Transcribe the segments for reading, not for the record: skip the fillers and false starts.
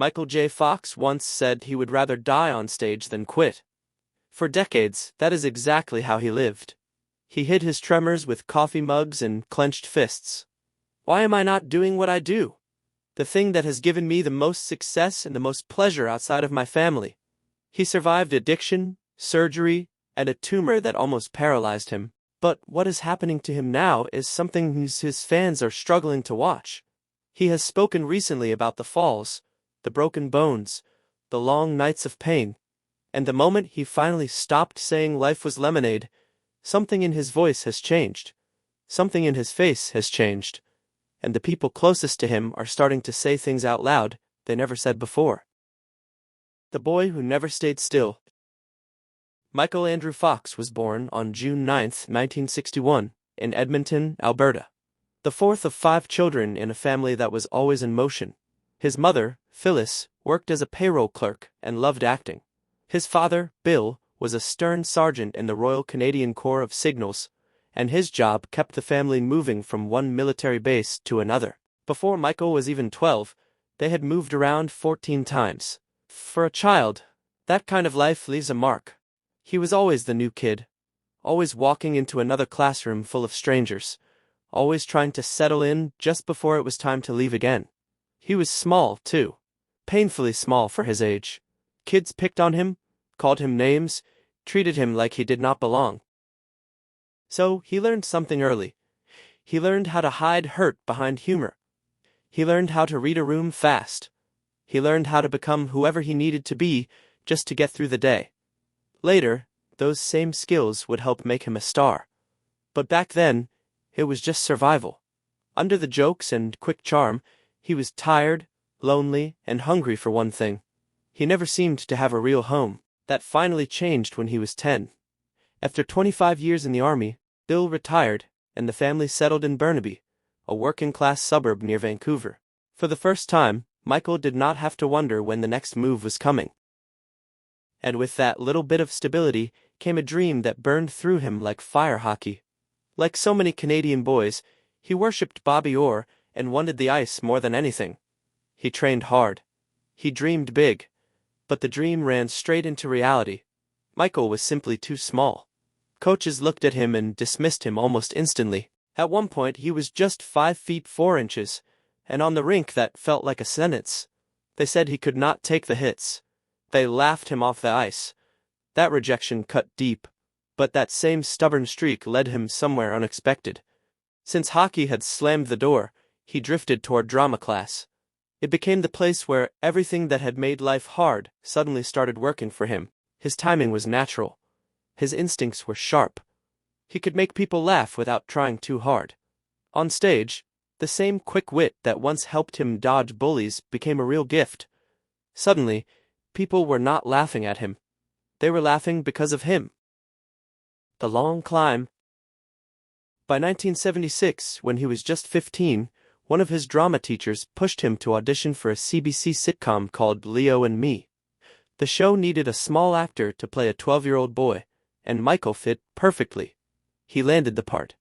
Michael J. Fox once said he would rather die on stage than quit. For decades, that is exactly how he lived. He hid his tremors with coffee mugs and clenched fists. Why am I not doing what I do? The thing that has given me the most success and the most pleasure outside of my family. He survived addiction, surgery, and a tumor that almost paralyzed him. But what is happening to him now is something his fans are struggling to watch. He has spoken recently about the falls, the broken bones, the long nights of pain, and the moment he finally stopped saying life was lemonade, something in his voice has changed. Something in his face has changed. And the people closest to him are starting to say things out loud they never said before. The boy who never stayed still. Michael Andrew Fox was born on June 9, 1961, in Edmonton, Alberta. The fourth of 5 children in a family that was always in motion. His mother, Phyllis, worked as a payroll clerk and loved acting. His father, Bill, was a stern sergeant in the Royal Canadian Corps of Signals, and his job kept the family moving from one military base to another. Before Michael was even 12, they had moved around 14 times. For a child, that kind of life leaves a mark. He was always the new kid, always walking into another classroom full of strangers, always trying to settle in just before it was time to leave again. He was small, too, painfully small for his age. Kids picked on him, called him names, treated him like he did not belong. So he learned something early. He learned how to hide hurt behind humor. He learned how to read a room fast. He learned how to become whoever he needed to be just to get through the day. Later, those same skills would help make him a star. But back then, it was just survival. Under the jokes and quick charm, he was tired, lonely, and hungry for one thing. He never seemed to have a real home. That finally changed when he was 10. After 25 years in the army, Bill retired, and the family settled in Burnaby, a working-class suburb near Vancouver. For the first time, Michael did not have to wonder when the next move was coming. And with that little bit of stability came a dream that burned through him like fire hockey. Like so many Canadian boys, he worshipped Bobby Orr and wanted the ice more than anything. He trained hard. He dreamed big. But the dream ran straight into reality. Michael was simply too small. Coaches looked at him and dismissed him almost instantly. At one point, he was just 5 feet 4 inches, and on the rink that felt like a sentence. They said he could not take the hits. They laughed him off the ice. That rejection cut deep, but that same stubborn streak led him somewhere unexpected. Since hockey had slammed the door, he drifted toward drama class. It became the place where everything that had made life hard suddenly started working for him. His timing was natural. His instincts were sharp. He could make people laugh without trying too hard. On stage, the same quick wit that once helped him dodge bullies became a real gift. Suddenly, people were not laughing at him. They were laughing because of him. The long climb. By 1976, when he was just 15, one of his drama teachers pushed him to audition for a CBC sitcom called Leo and Me. The show needed a small actor to play a 12-year-old boy, and Michael fit perfectly. He landed the part.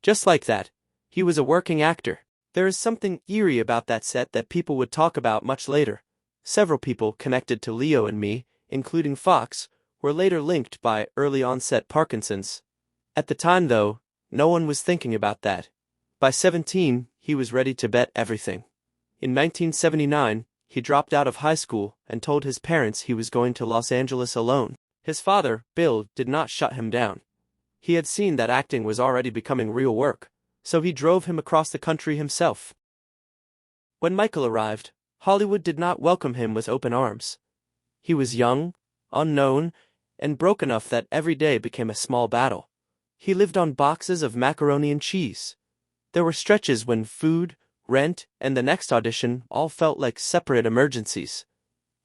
Just like that, he was a working actor. There is something eerie about that set that people would talk about much later. Several people connected to Leo and Me, including Fox, were later linked by early-onset Parkinson's. At the time, though, no one was thinking about that. By 17, he was ready to bet everything. In 1979, he dropped out of high school and told his parents he was going to Los Angeles alone. His father, Bill, did not shut him down. He had seen that acting was already becoming real work, so he drove him across the country himself. When Michael arrived, Hollywood did not welcome him with open arms. He was young, unknown, and broke enough that every day became a small battle. He lived on boxes of macaroni and cheese. There were stretches when food, rent, and the next audition all felt like separate emergencies.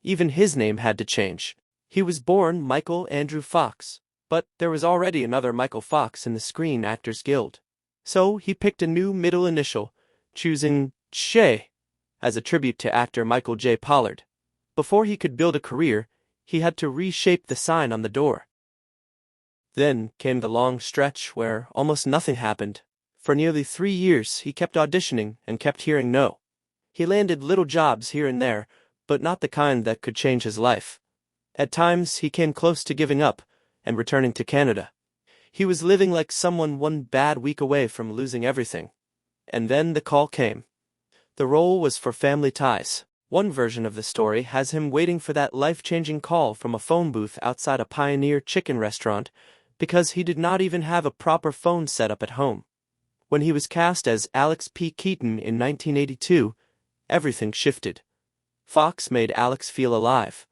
Even his name had to change. He was born Michael Andrew Fox, but there was already another Michael Fox in the Screen Actors Guild. So he picked a new middle initial, choosing J as a tribute to actor Michael J. Pollard. Before he could build a career, he had to reshape the sign on the door. Then came the long stretch where almost nothing happened. For nearly 3 years, he kept auditioning and kept hearing no. He landed little jobs here and there, but not the kind that could change his life. At times, he came close to giving up and returning to Canada. He was living like someone one bad week away from losing everything. And then the call came. The role was for Family Ties. One version of the story has him waiting for that life-changing call from a phone booth outside a Pioneer chicken restaurant because he did not even have a proper phone set up at home. When he was cast as Alex P. Keaton in 1982, everything shifted. Fox made Alex feel alive.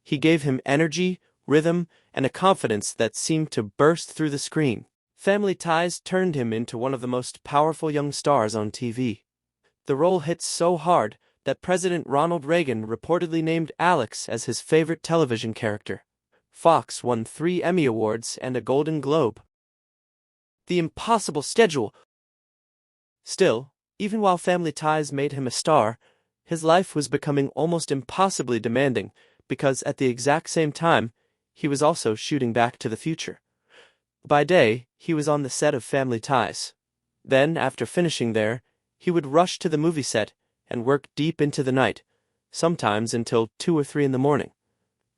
He gave him energy, rhythm, and a confidence that seemed to burst through the screen. Family Ties turned him into one of the most powerful young stars on TV. The role hit so hard that President Ronald Reagan reportedly named Alex as his favorite television character. Fox won 3 Emmy Awards and a Golden Globe. The impossible schedule. Still, even while Family Ties made him a star, his life was becoming almost impossibly demanding because at the exact same time, he was also shooting Back to the Future. By day, he was on the set of Family Ties. Then, after finishing there, he would rush to the movie set and work deep into the night, sometimes until 2 or 3 in the morning.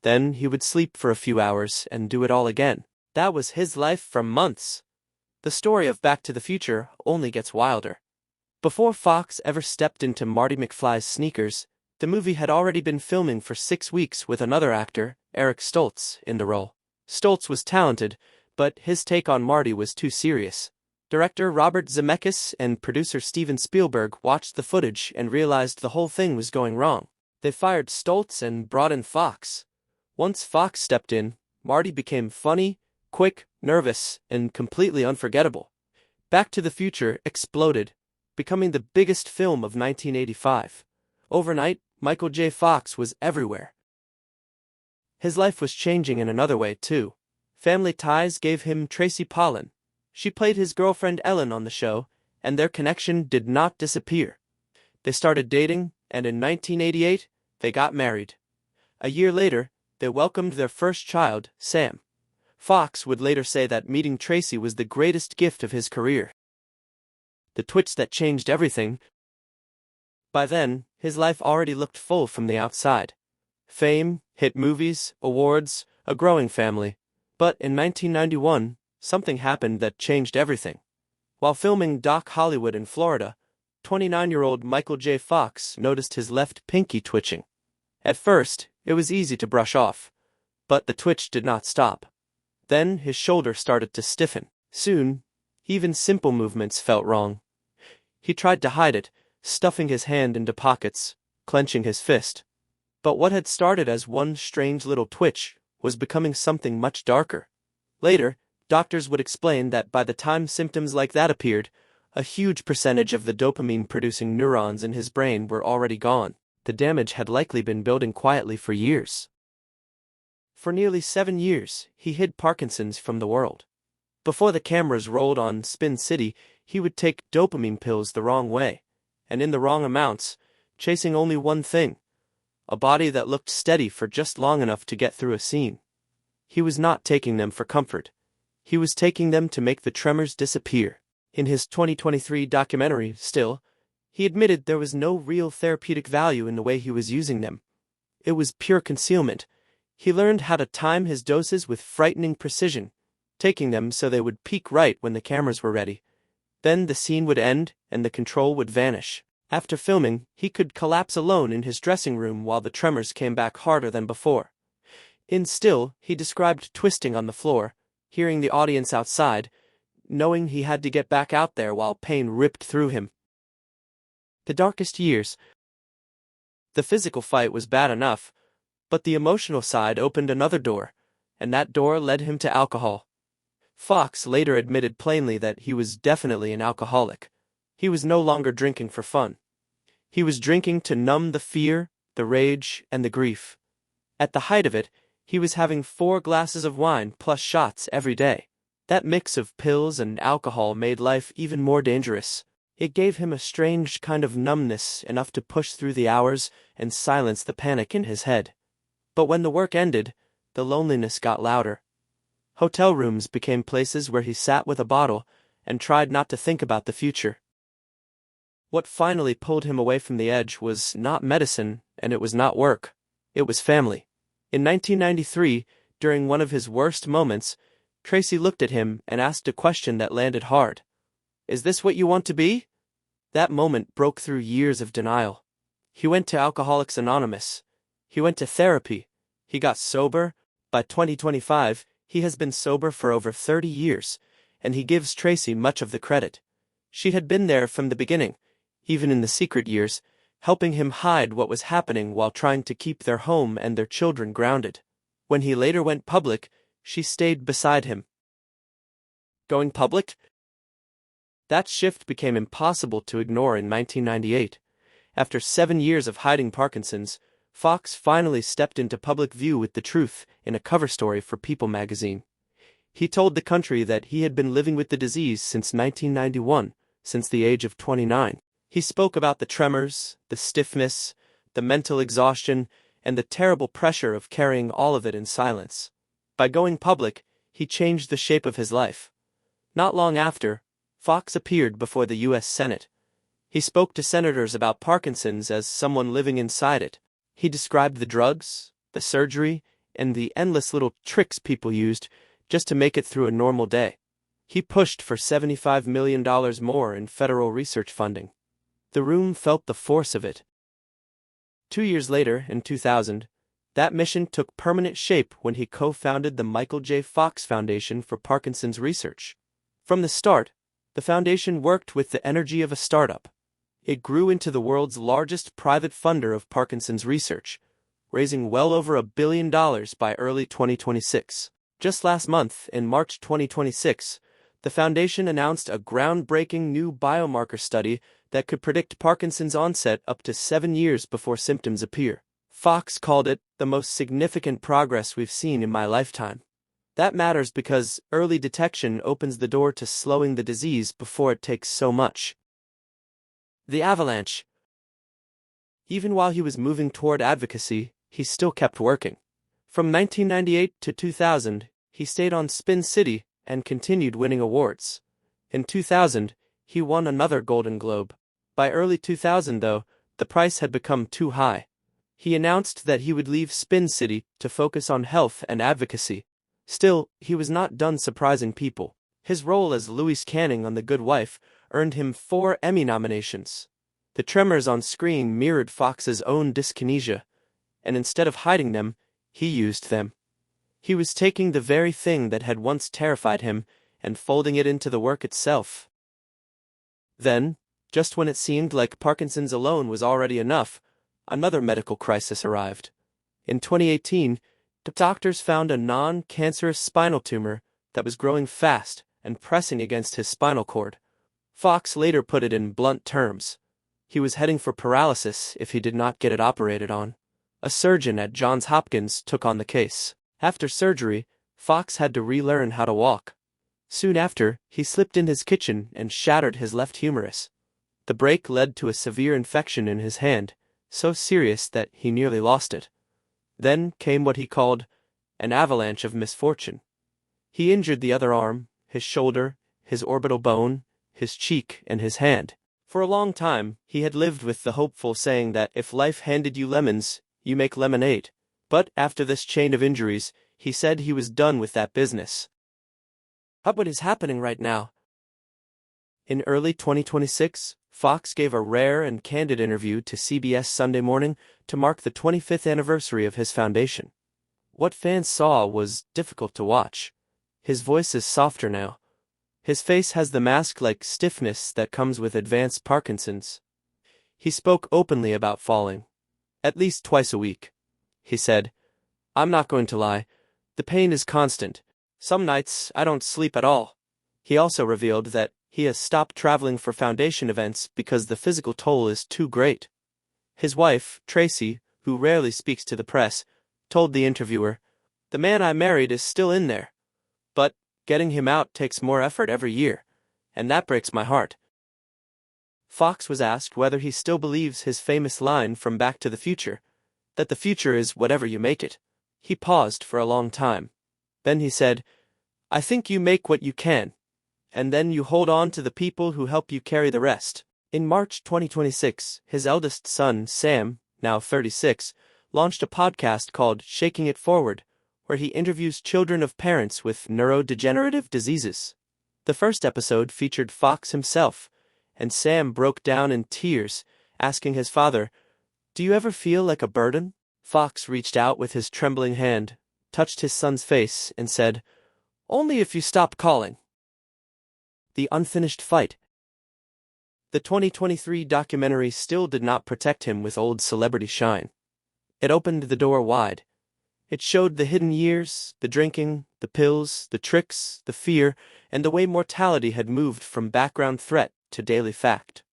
Then he would sleep for a few hours and do it all again. That was his life for months. The story of Back to the Future only gets wilder. Before Fox ever stepped into Marty McFly's sneakers, the movie had already been filming for 6 weeks with another actor, Eric Stoltz, in the role. Stoltz was talented, but his take on Marty was too serious. Director Robert Zemeckis and producer Steven Spielberg watched the footage and realized the whole thing was going wrong. They fired Stoltz and brought in Fox. Once Fox stepped in, Marty became funny, quick, nervous, and completely unforgettable. Back to the Future exploded, becoming the biggest film of 1985. Overnight, Michael J. Fox was everywhere. His life was changing in another way, too. Family Ties gave him Tracy Pollan. She played his girlfriend Ellen on the show, and their connection did not disappear. They started dating, and in 1988, they got married. A year later, they welcomed their first child, Sam. Fox would later say that meeting Tracy was the greatest gift of his career. The twitch that changed everything. By then, his life already looked full from the outside. Fame, hit movies, awards, a growing family. But in 1991, something happened that changed everything. While filming Doc Hollywood in Florida, 29-year-old Michael J. Fox noticed his left pinky twitching. At first, it was easy to brush off, but the twitch did not stop. Then his shoulder started to stiffen. Soon, even simple movements felt wrong. He tried to hide it, stuffing his hand into pockets, clenching his fist. But what had started as one strange little twitch was becoming something much darker. Later, doctors would explain that by the time symptoms like that appeared, a huge percentage of the dopamine-producing neurons in his brain were already gone. The damage had likely been building quietly for years. For nearly 7 years, he hid Parkinson's from the world. Before the cameras rolled on Spin City, he would take dopamine pills the wrong way, and in the wrong amounts, chasing only one thing: a body that looked steady for just long enough to get through a scene. He was not taking them for comfort. He was taking them to make the tremors disappear. In his 2023 documentary, Still, he admitted there was no real therapeutic value in the way he was using them. It was pure concealment. He learned how to time his doses with frightening precision, taking them so they would peak right when the cameras were ready. Then the scene would end and the control would vanish. After filming, he could collapse alone in his dressing room while the tremors came back harder than before. In Still, he described twisting on the floor, hearing the audience outside, knowing he had to get back out there while pain ripped through him. The darkest years. The physical fight was bad enough, but the emotional side opened another door, and that door led him to alcohol. Fox later admitted plainly that he was definitely an alcoholic. He was no longer drinking for fun. He was drinking to numb the fear, the rage, and the grief. At the height of it, he was having 4 glasses of wine plus shots every day. That mix of pills and alcohol made life even more dangerous. It gave him a strange kind of numbness, enough to push through the hours and silence the panic in his head. But when the work ended, the loneliness got louder. Hotel rooms became places where he sat with a bottle and tried not to think about the future. What finally pulled him away from the edge was not medicine, and it was not work. It was family. In 1993, during one of his worst moments, Tracy looked at him and asked a question that landed hard. "Is this what you want to be?" That moment broke through years of denial. He went to Alcoholics Anonymous. He went to therapy. He got sober. By 2025, he has been sober for over 30 years, and he gives Tracy much of the credit. She had been there from the beginning, even in the secret years, helping him hide what was happening while trying to keep their home and their children grounded. When he later went public, she stayed beside him. Going public? That shift became impossible to ignore in 1998. After 7 years of hiding Parkinson's, Fox finally stepped into public view with the truth in a cover story for People magazine. He told the country that he had been living with the disease since 1991, since the age of 29. He spoke about the tremors, the stiffness, the mental exhaustion, and the terrible pressure of carrying all of it in silence. By going public, he changed the shape of his life. Not long after, Fox appeared before the U.S. Senate. He spoke to senators about Parkinson's as someone living inside it. He described the drugs, the surgery, and the endless little tricks people used just to make it through a normal day. He pushed for $75 million more in federal research funding. The room felt the force of it. 2 years later, in 2000, that mission took permanent shape when he co-founded the Michael J. Fox Foundation for Parkinson's Research. From the start, the foundation worked with the energy of a startup. It grew into the world's largest private funder of Parkinson's research, raising well over $1 billion by early 2026. Just last month, in March 2026, the foundation announced a groundbreaking new biomarker study that could predict Parkinson's onset up to 7 years before symptoms appear. Fox called it the most significant progress we've seen in my lifetime. That matters because early detection opens the door to slowing the disease before it takes so much. The Avalanche. Even while he was moving toward advocacy, he still kept working. From 1998 to 2000, he stayed on Spin City and continued winning awards. In 2000, he won another Golden Globe. By early 2000, though, the price had become too high. He announced that he would leave Spin City to focus on health and advocacy. Still, he was not done surprising people. His role as Louis Canning on The Good Wife earned him 4 Emmy nominations. The tremors on screen mirrored Fox's own dyskinesia, and instead of hiding them, he used them. He was taking the very thing that had once terrified him and folding it into the work itself. Then, just when it seemed like Parkinson's alone was already enough, another medical crisis arrived. In 2018, doctors found a non-cancerous spinal tumor that was growing fast and pressing against his spinal cord. Fox later put it in blunt terms. He was heading for paralysis if he did not get it operated on. A surgeon at Johns Hopkins took on the case. After surgery, Fox had to relearn how to walk. Soon after, he slipped in his kitchen and shattered his left humerus. The break led to a severe infection in his hand, so serious that he nearly lost it. Then came what he called an avalanche of misfortune. He injured the other arm, his shoulder, his orbital bone, his cheek, and his hand. For a long time, he had lived with the hopeful saying that if life handed you lemons, you make lemonade. But after this chain of injuries, he said he was done with that business. What is happening right now? In early 2026, Fox gave a rare and candid interview to CBS Sunday Morning to mark the 25th anniversary of his foundation. What fans saw was difficult to watch. His voice is softer now. His face has the mask-like stiffness that comes with advanced Parkinson's. He spoke openly about falling. At least twice a week. He said, "I'm not going to lie. The pain is constant. Some nights I don't sleep at all." He also revealed that he has stopped traveling for foundation events because the physical toll is too great. His wife, Tracy, who rarely speaks to the press, told the interviewer, "The man I married is still in there. But getting him out takes more effort every year, and that breaks my heart." Fox was asked whether he still believes his famous line from Back to the Future, that the future is whatever you make it. He paused for a long time. Then he said, "I think you make what you can, and then you hold on to the people who help you carry the rest." In March 2026, his eldest son, Sam, now 36, launched a podcast called Shaking It Forward, where he interviews children of parents with neurodegenerative diseases. The first episode featured Fox himself, and Sam broke down in tears, asking his father, "Do you ever feel like a burden?" Fox reached out with his trembling hand, touched his son's face, and said, "Only if you stop calling." The unfinished fight. The 2023 documentary still did not protect him with old celebrity shine. It opened the door wide. It showed the hidden years, the drinking, the pills, the tricks, the fear, and the way mortality had moved from background threat to daily fact.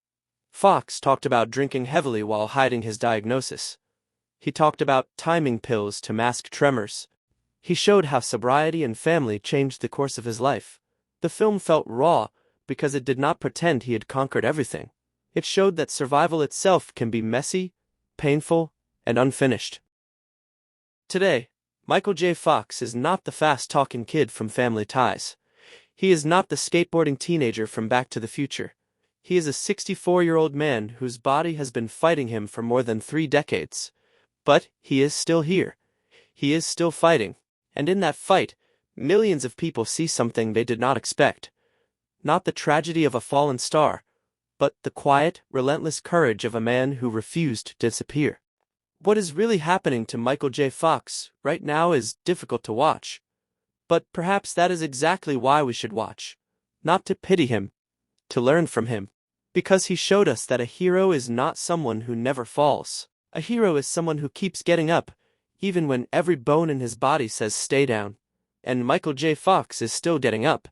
Fox talked about drinking heavily while hiding his diagnosis. He talked about timing pills to mask tremors. He showed how sobriety and family changed the course of his life. The film felt raw because it did not pretend he had conquered everything. It showed that survival itself can be messy, painful, and unfinished. Today, Michael J. Fox is not the fast-talking kid from Family Ties. He is not the skateboarding teenager from Back to the Future. He is a 64-year-old man whose body has been fighting him for more than 3 decades. But he is still here. He is still fighting. And in that fight, millions of people see something they did not expect. Not the tragedy of a fallen star, but the quiet, relentless courage of a man who refused to disappear. What is really happening to Michael J. Fox right now is difficult to watch. But perhaps that is exactly why we should watch. Not to pity him, to learn from him. Because he showed us that a hero is not someone who never falls. A hero is someone who keeps getting up, even when every bone in his body says stay down. And Michael J. Fox is still getting up.